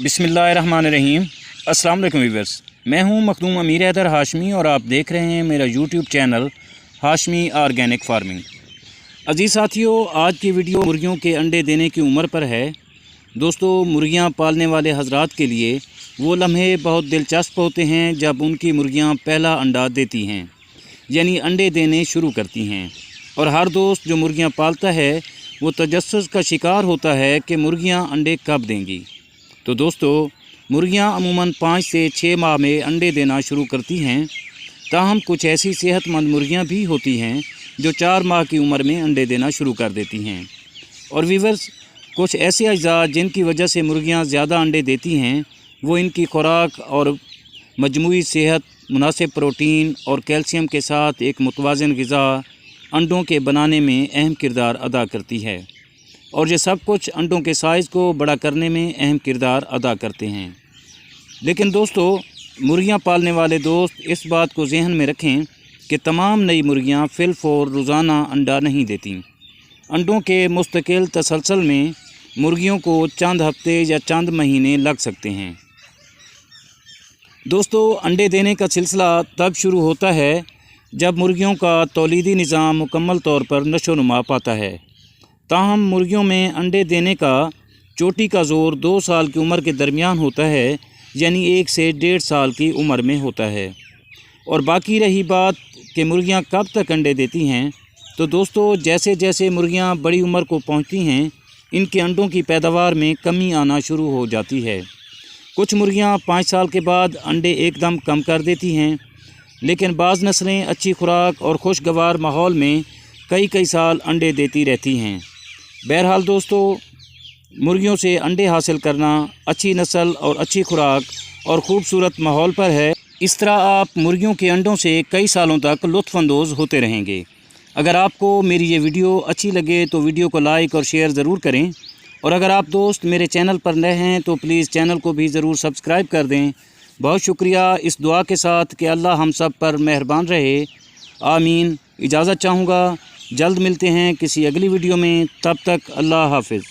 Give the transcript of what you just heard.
बिस्मिल्लाहिर्रहमानिर्रहीम। अस्सलाम वालेकुम व्यूअर्स, मैं हूं मखदूम अमीर हैदर हाशमी और आप देख रहे हैं मेरा YouTube channel Hashmi organic farming. अजीज़ साथियों, आज की वीडियो मुर्गियों के अंडे देने की उम्र पर है। दोस्तों, मुर्गियां पालने वाले हजरात के लिए वो लम्हे बहुत दिलचस्प होते हैं जब उनकी मुर्गियां पहला अंडा देती हैं, यानी अंडे देने शुरू करती हैं। और हर दोस्त जो मुर्गियां पालता है वो तजस्सुस का शिकार होता है कि मुर्गियां अंडे कब देंगी। तो दोस्तों, मुर्गियां अमूमन 5 से 6 माह में अंडे देना शुरू करती हैं। ताहम कुछ ऐसी सेहतमंद मुर्गियां भी होती हैं जो 4 माह की उम्र में अंडे देना शुरू कर देती हैं। और वीवर्स, कुछ ऐसे अज्जा जिनकी वजह से मुर्गियां ज़्यादा अंडे देती हैं वो इनकी खुराक और मजमूई सेहत, मुनासिब प्रोटीन और कैल्शियम के साथ एक मुतवाज़िन ग़िज़ा अंडों के बनाने में अहम किरदार अदा करती है। और ये सब कुछ अंडों के साइज़ को बड़ा करने में अहम किरदार अदा करते हैं। लेकिन दोस्तों, मुर्गियां पालने वाले दोस्त इस बात को ज़हन में रखें कि तमाम नई मुर्गियां फिलफौर रोज़ाना अंडा नहीं देती। अंडों के मुस्तकिल तसलसल में मुर्गियों को चंद हफ्ते या चंद महीने लग सकते हैं। दोस्तों, अंडे देने का सिलसिला तब शुरू होता है जब मुर्गियों का तौलीदी निज़ाम मुकम्मल तौर पर नशोनुमा पाता है। ताहम मुर्गियों में अंडे देने का चोटी का ज़ोर 2 साल की उम्र के दरमियान होता है, यानी 1 से 1.5 साल की उम्र में होता है। और बाकी रही बात कि मुर्गियां कब तक अंडे देती हैं, तो दोस्तों, जैसे जैसे मुर्गियां बड़ी उम्र को पहुंचती हैं इनके अंडों की पैदावार में कमी आना शुरू हो जाती है। कुछ मुर्गियां 5 साल के बाद अंडे एकदम कम कर देती हैं, लेकिन बाज़ नस्लें अच्छी खुराक और खुशगवार माहौल में कई साल अंडे देती रहती हैं। बहरहाल दोस्तों, मुर्गियों से अंडे हासिल करना अच्छी नस्ल और अच्छी खुराक और ख़ूबसूरत माहौल पर है। इस तरह आप मुर्गियों के अंडों से कई सालों तक लुत्फ़अंदोज़ होते रहेंगे। अगर आपको मेरी ये वीडियो अच्छी लगे तो वीडियो को लाइक और शेयर ज़रूर करें। और अगर आप दोस्त मेरे चैनल पर नए हैं तो प्लीज़ चैनल को भी ज़रूर सब्सक्राइब कर दें। बहुत शुक्रिया, इस दुआ के साथ कि अल्लाह हम सब पर मेहरबान रहे। आमीन। इजाज़त चाहूँगा, जल्द मिलते हैं किसी अगली वीडियो में। तब तक अल्लाह हाफ़िज़।